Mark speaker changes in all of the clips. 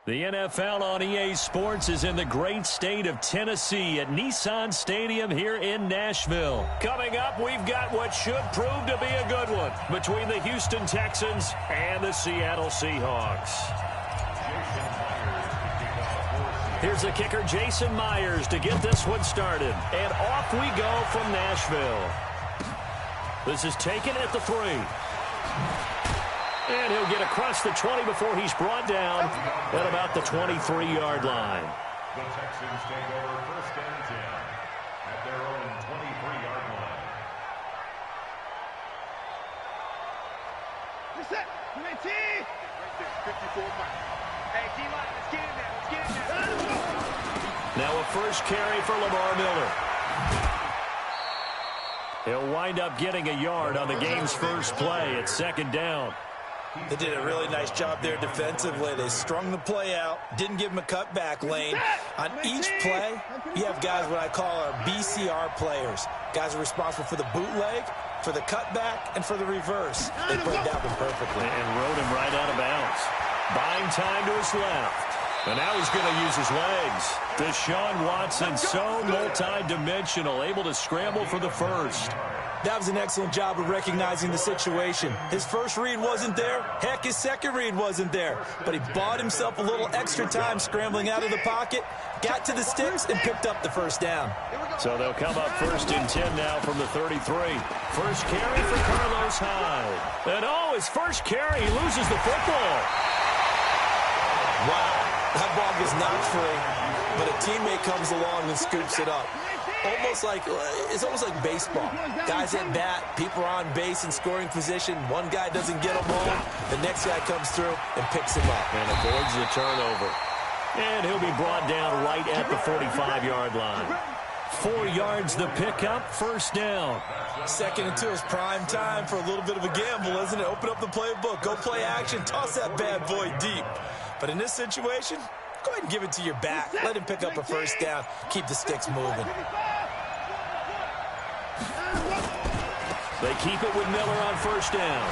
Speaker 1: The NFL on EA Sports is in the great state of Tennessee at Nissan Stadium here in Nashville. Coming up, we've got what should prove to be a good one between the Houston Texans and the Seattle Seahawks. Here's the kicker, Jason Myers, to get this one started. And off we go from Nashville. This is taken at the 3. And he'll get across the 20 before he's brought down at about the 23-yard line.
Speaker 2: The Texans take over first and 10 at their own 23-yard line.
Speaker 3: Reset. Right there, 54 miles. Hey, D-line, let's get in there. Let's get in there.
Speaker 1: Now a first carry for Lamar Miller. He'll wind up getting a yard on the game's first play at second down.
Speaker 4: They did a really nice job there defensively. They strung the play out, didn't give him a cutback lane. On each play, you have guys what I call our BCR players. Guys are responsible for the bootleg, for the cutback, and for the reverse. They played that one perfectly.
Speaker 1: And rode him right out of bounds. Buying time to his left. And now he's going to use his legs. Deshaun Watson, so multi-dimensional, able to scramble for the first.
Speaker 4: That was an excellent job of recognizing the situation. His first read wasn't there. Heck, his second read wasn't there. But he bought himself a little extra time scrambling out of the pocket, got to the sticks, and picked up the first down.
Speaker 1: So they'll come up first and 10 now from the 33. First carry for Carlos Hyde. And oh, his first carry, he loses the football.
Speaker 4: Wow, that ball was not free, but a teammate comes along and scoops it up. It's almost like baseball. Guys at bat, people are on base in scoring position. One guy doesn't get him home. The next guy comes through and picks him up.
Speaker 1: And avoids the turnover. And he'll be brought down right at the 45-yard line. 4 yards the pickup, first down.
Speaker 4: Second and 2 is prime time for a little bit of a gamble, isn't it? Open up the playbook, go play action, toss that bad boy deep. But in this situation, go ahead and give it to your back. Let him pick up a first down. Keep the sticks moving.
Speaker 1: They keep it with Miller on first down.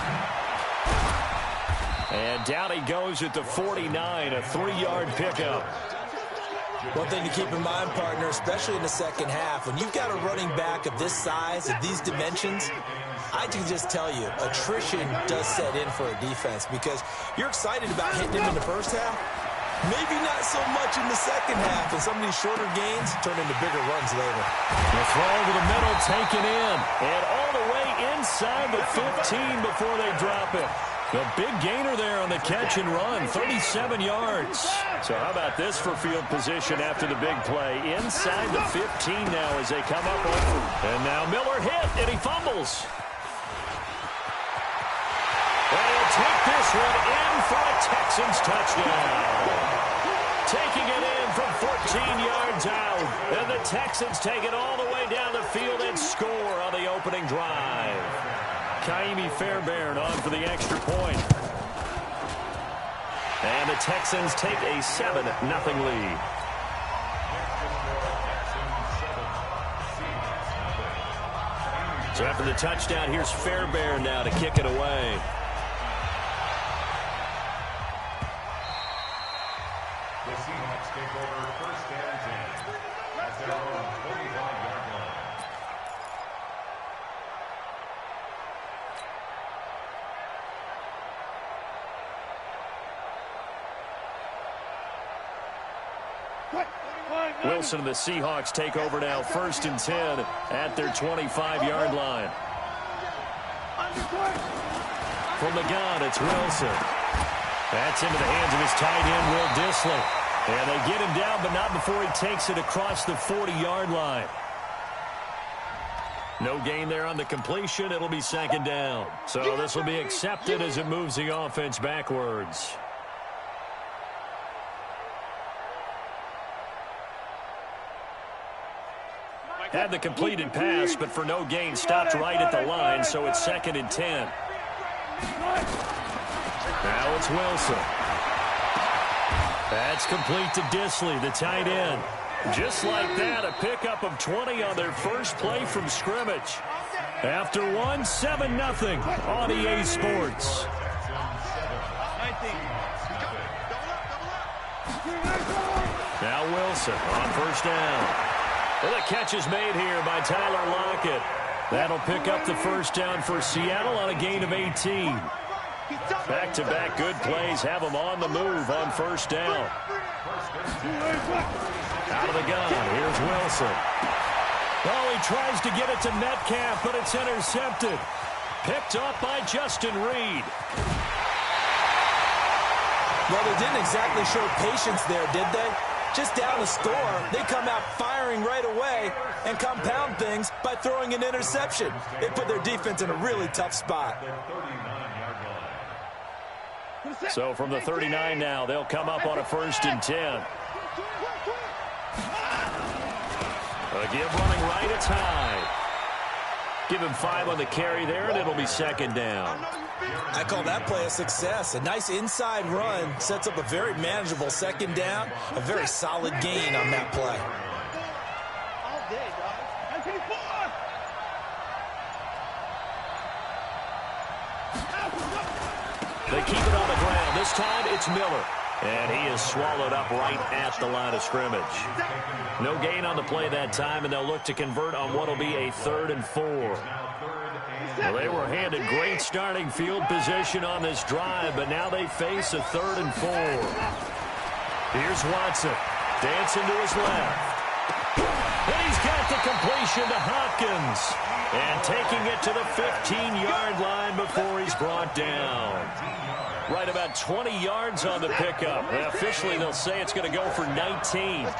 Speaker 1: And down he goes at the 49, a 3-yard pickup.
Speaker 4: One thing to keep in mind, partner, especially in the second half, when you've got a running back of this size, of these dimensions, I can just tell you, attrition does set in for a defense because you're excited about hitting him in the first half. Maybe not so much in the second half, and some of these shorter gains turn into bigger runs later.
Speaker 1: The throw over the middle, taken in, and all the way inside the 15 before they drop it. The big gainer there on the catch and run, 37 yards. So how about this for field position after the big play? Inside the 15 now as they come up over. And now Miller hit, and he fumbles. And he'll take this one in for a Texans touchdown. Taking it in from 14 yards out. And the Texans take it all the way down the field and score on the opening drive. Kaimi Fairbairn on for the extra point. And the Texans take a 7-0 lead. So after the touchdown, here's Fairbairn now to kick it away.
Speaker 2: The Seahawks take over first and 10 at their own 25-yard line.
Speaker 1: Wilson and the Seahawks take over now first and 10 at their 25-yard line. From the gun, it's Wilson. That's into the hands of his tight end, Will Dissly. And they get him down, but not before he takes it across the 40-yard line. No gain there on the completion. It'll be second down. So this will be accepted as it moves the offense backwards. Had the completed pass, but for no gain, stopped right at the line, so it's second and 10. Now it's Wilson. That's complete to Dissly, the tight end. Just like that, a pickup of 20 on their first play from scrimmage. After one, 7-0 on EA Sports. Now Wilson on first down. And the catch is made here by Tyler Lockett. That'll pick up the first down for Seattle on a gain of 18. Back-to-back good plays have them on the move on first down. Out of the gun, here's Wilson. Oh, he tries to get it to Metcalf, but it's intercepted. Picked up by Justin Reed.
Speaker 4: Well, they didn't exactly show patience there, did they? Just down the score, they come out firing right away and compound things by throwing an interception. They put their defense in a really tough spot.
Speaker 1: So from the 39 now, they'll come up on a 1st and 10. A give running right, it's high. Give him 5 on the carry there, and it'll be 2nd down.
Speaker 4: I call that play a success. A nice inside run sets up a very manageable 2nd down. A very solid gain on that play.
Speaker 3: All day, dog. 924.
Speaker 1: They keep it on the ground. This time it's Miller. And he is swallowed up right at the line of scrimmage. No gain on the play that time, and they'll look to convert on what will be a 3rd and 4. Well, they were handed great starting field position on this drive, but now they face a 3rd and 4. Here's Watson. Dancing to his left. And he's got the completion to Hopkins. And taking it to the 15-yard line before he's brought down. Right about 20 yards on the pickup. And officially, they'll say it's going to go for 19. Now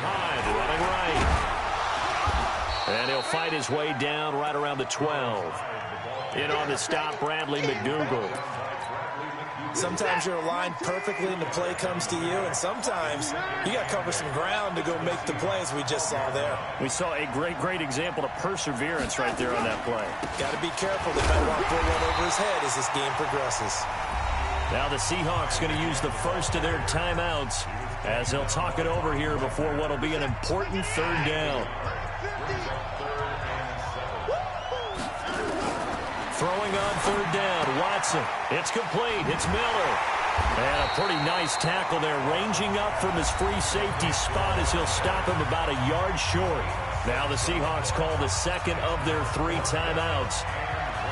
Speaker 1: Hyde running right. And he'll fight his way down right around the 12. In on the stop, Bradley McDougald.
Speaker 4: Sometimes you're aligned perfectly and the play comes to you, and sometimes you got to cover some ground to go make the plays we just saw there.
Speaker 1: We saw a great example of perseverance right there on that play.
Speaker 4: Got to be careful. They might want to throw one over his head as this game progresses.
Speaker 1: Now the Seahawks going to use the first of their timeouts as they'll talk it over here before what will be an important 3rd down. Throwing on 3rd down, Watson. It's complete. It's Miller. And a pretty nice tackle there, ranging up from his free safety spot as he'll stop him about a yard short. Now the Seahawks call the 2nd of their 3 timeouts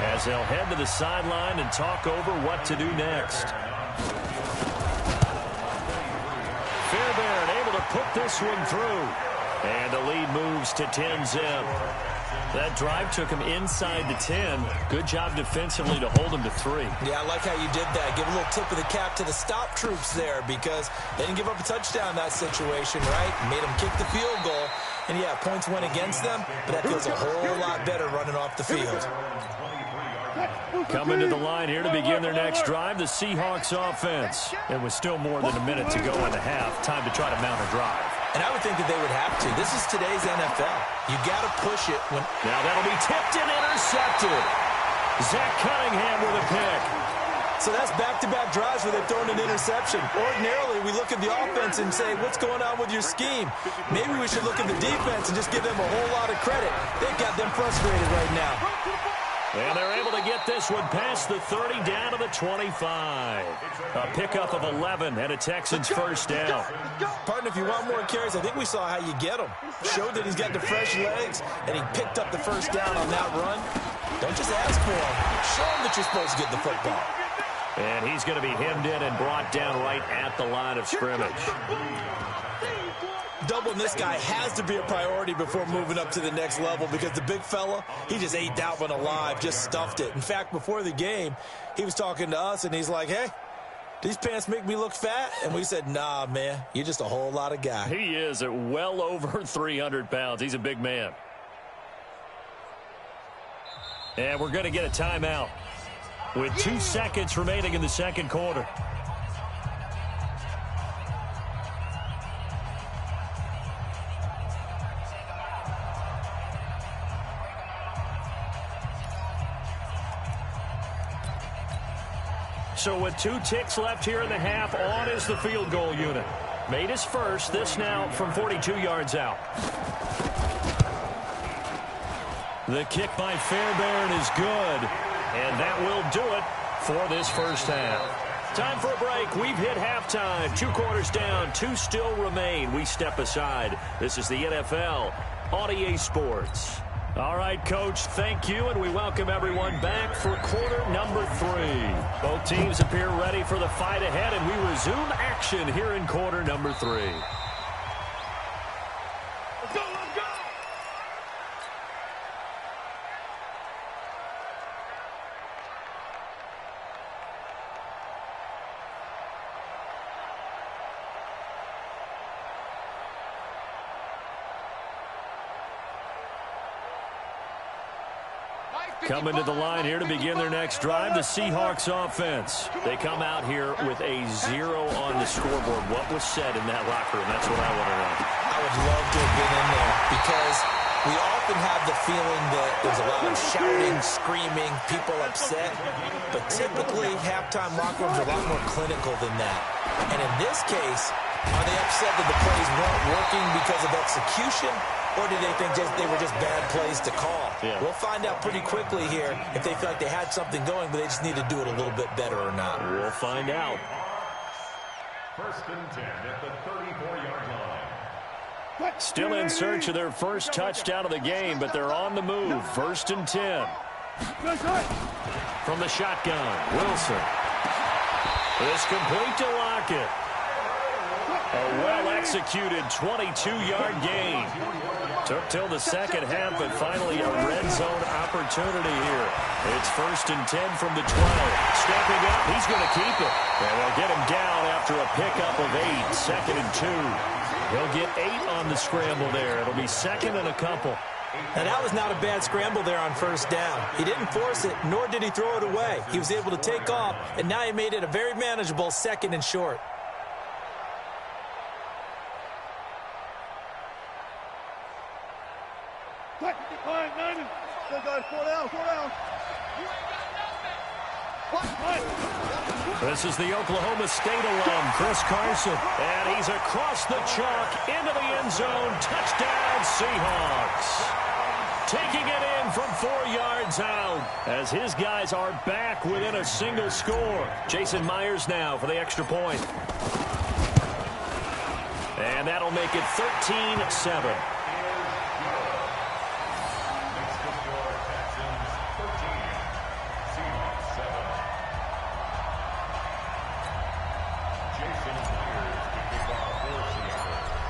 Speaker 1: as they'll head to the sideline and talk over what to do next. Fairbairn able to put this one through. And the lead moves to 10-zip. That drive took him inside the 10. Good job defensively to hold him to 3.
Speaker 4: Yeah, I like how you did that. Give a little tip of the cap to the stop troops there because they didn't give up a touchdown in that situation, right? Made them kick the field goal. And, yeah, points went against them, but that feels a whole lot better running off the field.
Speaker 1: Coming to the line here to begin their next drive, the Seahawks offense. It was still more than a minute to go in the half. Time to try to mount a drive.
Speaker 4: And I would think that they would have to. This is today's NFL. You got to push it when...
Speaker 1: Now that'll be tipped and intercepted. Zach Cunningham with a pick.
Speaker 4: So that's back-to-back drives where they've thrown an interception. Ordinarily, we look at the offense and say, what's going on with your scheme? Maybe we should look at the defense and just give them a whole lot of credit. They've got them frustrated right now.
Speaker 1: And they're able to get this one past the 30 down to the 25. A pickup of 11 and a Texans 1st down.
Speaker 4: Partner, if you want more carries, I think we saw how you get him. Showed that he's got the fresh legs, and he picked up the 1st down on that run. Don't just ask for him. Show him that you're supposed to get the football.
Speaker 1: And he's going to be hemmed in and brought down right at the line of scrimmage.
Speaker 4: Doubling this guy has to be a priority before moving up to the next level because the big fella, he just ate that one alive, just stuffed it. In fact, before the game, he was talking to us, and he's like, hey, these pants make me look fat? And we said, nah, man, you're just a whole lot of guy.
Speaker 1: He is at well over 300 pounds. He's a big man. And we're going to get a timeout with 2 seconds remaining in the 2nd quarter. So with 2 ticks left here in the half, on is the field goal unit. Made his first, this now from 42 yards out. The kick by Fairbairn is good, and that will do it for this 1st half. Time for a break. We've hit halftime. 2 quarters down. 2 still remain. We step aside. This is the NFL on EA Sports. All right, Coach, thank you, and we welcome everyone back for quarter number 3. Both teams appear ready for the fight ahead, and we resume action here in quarter number 3.
Speaker 3: Let's go, let's go!
Speaker 1: Coming to the line here to begin their next drive, the Seahawks offense. They come out here with a 0 on the scoreboard. What was said in that locker room? That's what I want to know.
Speaker 4: I would love to have been in there because we often have the feeling that there's a lot of shouting, screaming, people upset. But typically, halftime locker rooms are a lot more clinical than that. And in this case, are they upset that the plays weren't working because of execution? Or did they think they were just bad plays to call?
Speaker 1: Yeah.
Speaker 4: We'll find out pretty quickly here if they feel like they had something going, but they just need to do it a little bit better or not.
Speaker 1: We'll find out.
Speaker 2: 1st and 10 at the 34-yard line.
Speaker 1: Still in search of their first touchdown of the game, but they're on the move. 1st and 10. From the shotgun, Wilson. It's complete to Lockett. A well-executed 22-yard gain. Took till the second half, but finally a red zone opportunity here. It's 1st and 10 from the 12. Stepping up, he's going to keep it. And they'll get him down after a pickup of 8. 2nd and 2. He'll get 8 on the scramble there. It'll be 2nd and a couple.
Speaker 4: Now, that was not a bad scramble there on 1st down. He didn't force it, nor did he throw it away. He was able to take off, and now he made it a very manageable 2nd and short.
Speaker 1: This is the Oklahoma State alum, Chris Carson. And he's across the chalk into the end zone. Touchdown, Seahawks. Taking it in from 4 yards out as his guys are back within a single score. Jason Myers now for the extra point. And that'll make it 13-7.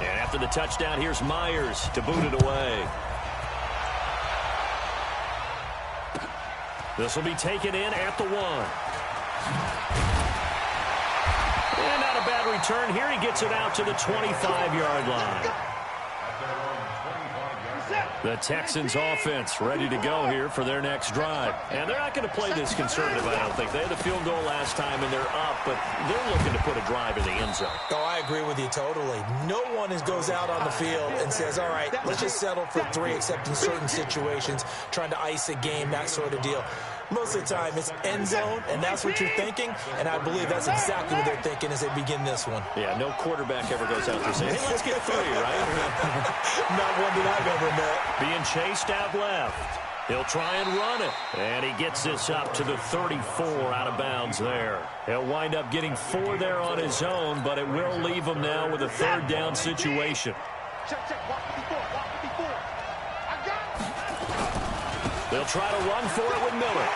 Speaker 1: After the touchdown, here's Myers to boot it away. This will be taken in at the 1. And not a bad return here. He gets it out to the 25-yard line. The Texans offense ready to go here for their next drive. And they're not going to play this conservative, I don't think. They had the field goal last time, and they're up, but they're looking to put a drive in the end zone.
Speaker 4: Oh, I agree with you totally. No one goes out on the field and says, all right, let's just settle for 3, except in certain situations, trying to ice a game, that sort of deal. Most of the time, it's end zone, and that's what you're thinking, and I believe that's exactly what they're thinking as they begin this one.
Speaker 1: Yeah, no quarterback ever goes out there saying, hey, let's get 3, right?
Speaker 4: Not one that I've ever met.
Speaker 1: Being chased out left. He'll try and run it. And he gets this up to the 34 out of bounds there. He'll wind up getting 4 there on his own, but it will leave him now with a 3rd down situation.
Speaker 3: Check, walk 54, walk 54. I got it.
Speaker 1: They'll try to run for it with Miller.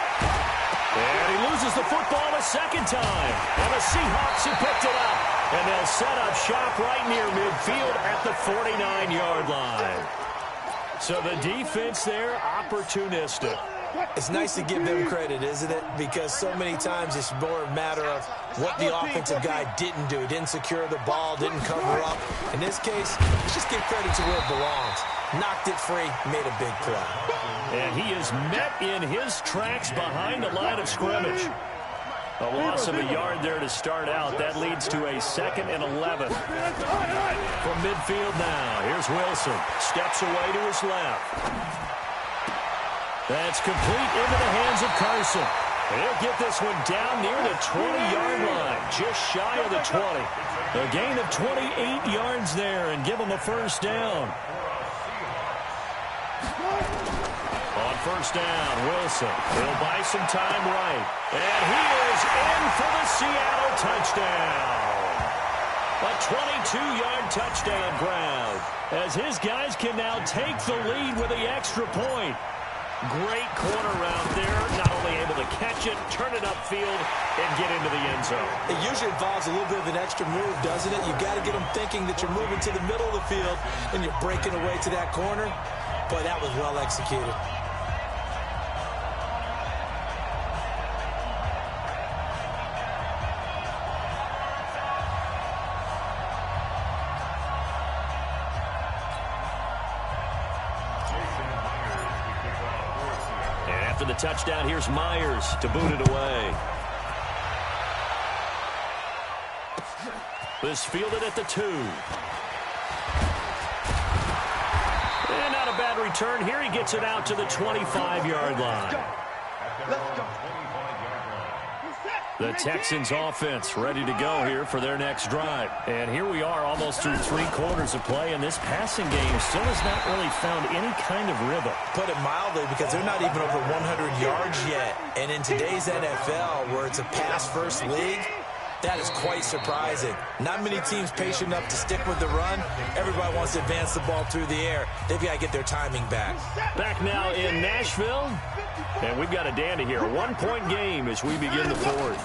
Speaker 1: And he loses the football a second time. And the Seahawks have picked it up. And they'll set up shop right near midfield at the 49-yard line. So the defense there, opportunistic.
Speaker 4: It's nice to give them credit, isn't it? Because so many times it's more a matter of what the offensive guy didn't do. He didn't secure the ball, didn't cover up. In this case, let's just give credit to where it belongs. Knocked it free, made a big play.
Speaker 1: And he is met in his tracks behind the line of scrimmage. A loss of a yard there to start out. That leads to a 2nd and 11. From midfield now, here's Wilson. Steps away to his left. That's complete into the hands of Carson. He'll get this one down near the 20-yard line, just shy of the 20. A gain of 28 yards there and give him a 1st down. On first down, Wilson. He'll buy some time right. And he is in for the Seattle touchdown. A 22-yard touchdown grab, as his guys can now take the lead with the extra point. Great corner route there. Not only able to catch it, turn it upfield, and get into the end zone.
Speaker 4: It usually involves a little bit of an extra move, doesn't it? You've got to get them thinking that you're moving to the middle of the field and you're breaking away to that corner. Boy, that was well executed.
Speaker 1: After the touchdown, here's Myers to boot it away. This fielded at the 2. And not a bad return here. He gets it out to the 25-yard line.
Speaker 3: Let's go.
Speaker 1: The Texans offense ready to go here for their next drive. And here we are almost through 3 quarters of play, and this passing game still has not really found any kind of rhythm.
Speaker 4: Put it mildly, because they're not even over 100 yards yet. And in today's NFL, where it's a pass-first league, that is quite surprising. Not many teams patient enough to stick with the run. Everybody wants to advance the ball through the air. They've got to get their timing back.
Speaker 1: Back now in Nashville, and we've got a dandy here. A 1-point game as we begin the 4th.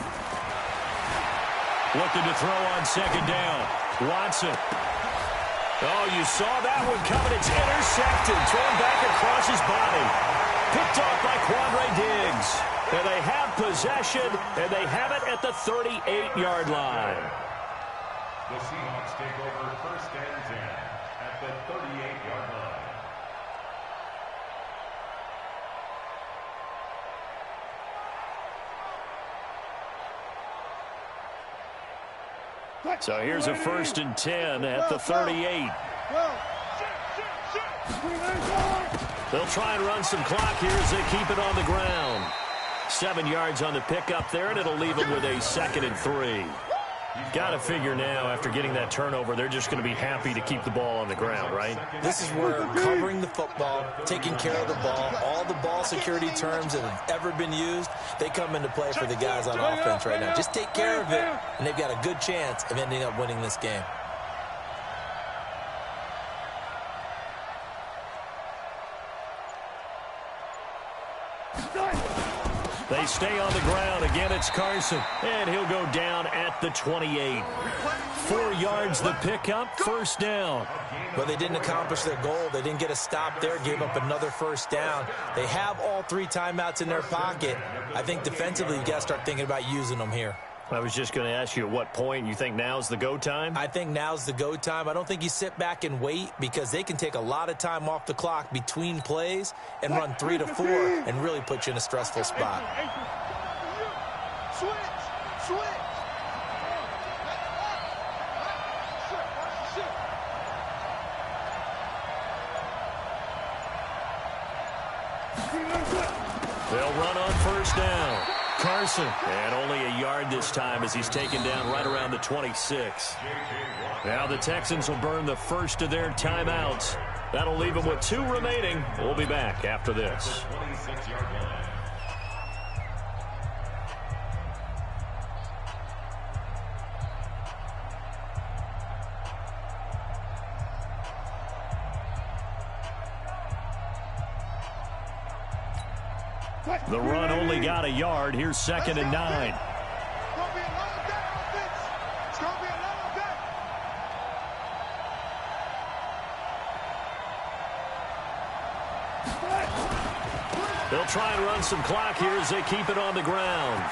Speaker 1: Looking to throw on second down. Watson. Oh, you saw that one coming. It's intercepted. Thrown back across his body. Picked off by Quandre Diggs. And they have possession, and they have it at the 38-yard line.
Speaker 2: The Seahawks take over first and 10 at the 38-yard line.
Speaker 1: So here's a 1st and 10 at the 38. They'll try and run some clock here as they keep it on the ground. 7 yards on the pickup there, and it'll leave them with a 2nd and 3. Got to figure now, after getting that turnover, they're just going to be happy to keep the ball on the ground, right?
Speaker 4: This is where covering the football, taking care of the ball, all the ball security terms that have ever been used, they come into play for the guys on offense right now. Just take care of it, and they've got a good chance of ending up winning this game.
Speaker 1: They stay on the ground. Again, it's Carson. And he'll go down at the 28. 4 yards the pickup, first down.
Speaker 4: But they didn't accomplish their goal. They didn't get a stop there, gave up another first down. They have all 3 timeouts in their pocket. I think defensively, you got to start thinking about using them here.
Speaker 1: I was just going to ask you at what point you think now's the go time?
Speaker 4: I think now's the go time. I don't think you sit back and wait, because they can take a lot of time off the clock between plays and run 3 to 4 and really put you in a stressful spot.
Speaker 3: Switch.
Speaker 1: They'll run on first down. Carson, and only a yard this time as he's taken down right around the 26. Now the Texans will burn the first of their timeouts. That'll leave them with 2 remaining. We'll be back after this. The run only got a yard. Here's 2nd and 9. They'll try and run some clock here as they keep it on the ground.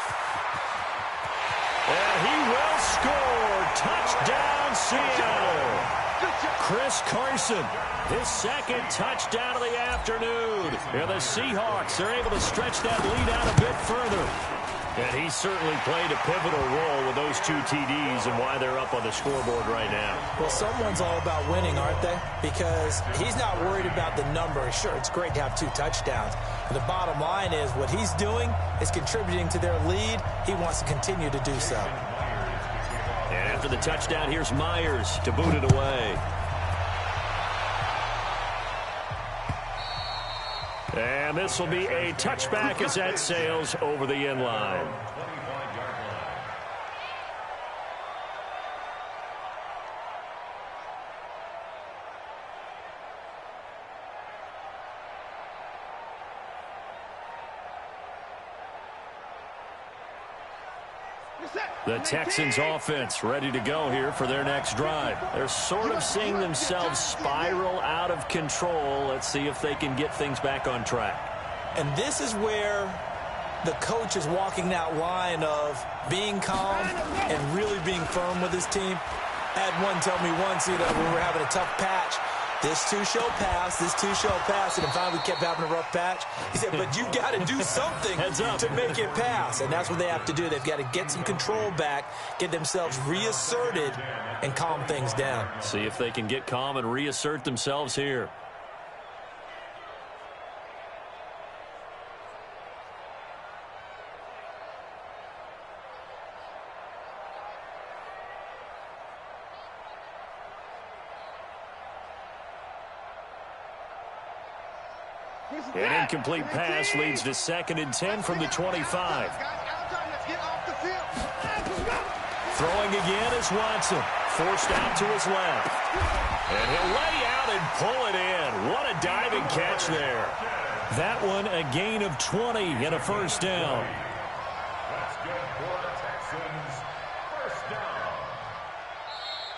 Speaker 1: And he will score. Touchdown, Seattle. Chris Carson, his 2nd touchdown of the afternoon. And the Seahawks are able to stretch that lead out a bit further. And he certainly played a pivotal role with those 2 TDs and why they're up on the scoreboard right now.
Speaker 4: Well, someone's all about winning, aren't they? Because he's not worried about the number. Sure, it's great to have 2 touchdowns. But the bottom line is what he's doing is contributing to their lead. He wants to continue to do so.
Speaker 1: And after the touchdown, here's Myers to boot it away. And this will be a touchback as that sails over the end line. The Texans offense ready to go here for their next drive. They're sort of seeing themselves spiral out of control. Let's see if they can get things back on track.
Speaker 4: And this is where the coach is walking that line of being calm and really being firm with his team. I had one tell me once, when we were having a tough patch, this too shall pass, this too shall pass, and finally we kept having a rough patch. He said, but you've got to do something to make it pass, and that's what they have to do. They've got to get some control back, get themselves reasserted, and calm things down.
Speaker 1: See if they can get calm and reassert themselves here. An incomplete pass leads to 2nd and 10 from the 25. Throwing again is Watson. Forced out to his left. And he'll lay out and pull it in. What a diving catch there. That one a gain of 20 and a first down.
Speaker 2: That's good for the Texans. First down.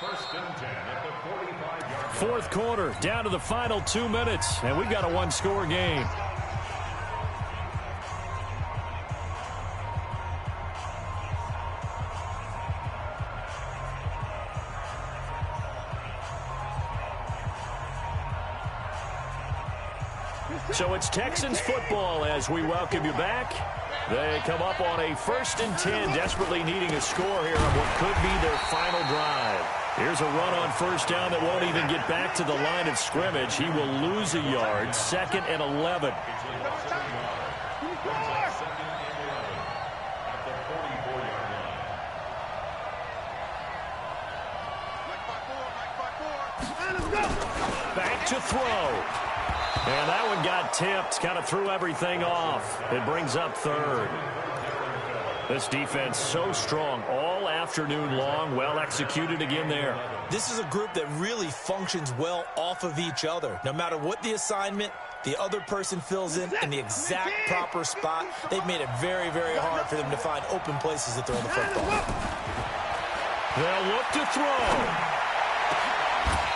Speaker 2: 1st and 10 at the 45-yard line.
Speaker 1: Fourth quarter, down to the final 2 minutes, and we've got a one-score game. So it's Texans football as we welcome you back. They come up on a 1st and 10, desperately needing a score here on what could be their final drive. Here's a run on 1st down that won't even get back to the line of scrimmage. He will lose a yard. 2nd and 11. Back to throw. And that one got tipped, kind of threw everything off. It brings up 3rd. This defense so strong all afternoon long, well executed again there.
Speaker 4: This is a group that really functions well off of each other. No matter what the assignment, the other person fills in the exact proper spot. They've made it very, very hard for them to find open places to throw the football.
Speaker 1: They'll look to throw.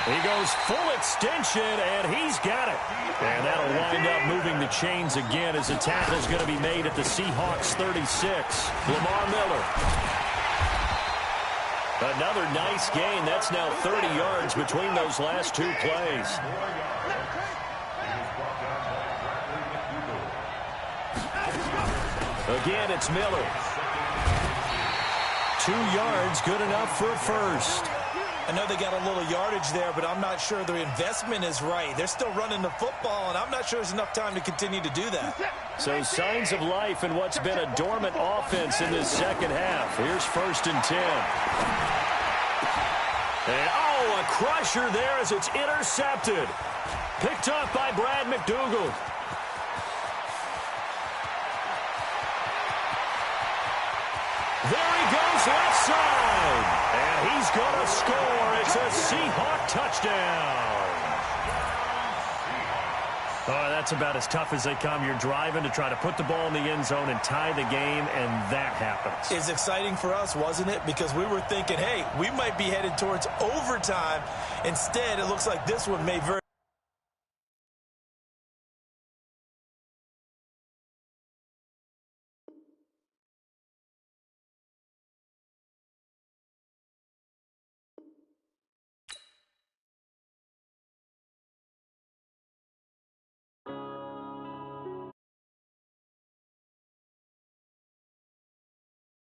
Speaker 1: He goes full extension, and he's got it. And that'll wind up moving the chains again as the tackle's going to be made at the Seahawks 36. Lamar Miller. Another nice gain. That's now 30 yards between those last 2 plays. Again, it's Miller. 2 yards, good enough for a first.
Speaker 4: I know they got a little yardage there, but I'm not sure the investment is right. They're still running the football, and I'm not sure there's enough time to continue to do that.
Speaker 1: So signs of life in what's been a dormant offense in this second half. Here's 1st and 10. And, a crusher there as it's intercepted. Picked up by Brad McDougal. There he goes left side. And he's going to score. It's a Seahawk touchdown. Oh, that's about as tough as they come. You're driving to try to put the ball in the end zone and tie the game, and that happens.
Speaker 4: It's exciting for us, wasn't it? Because we were thinking, hey, we might be headed towards overtime. Instead, it looks like this one may very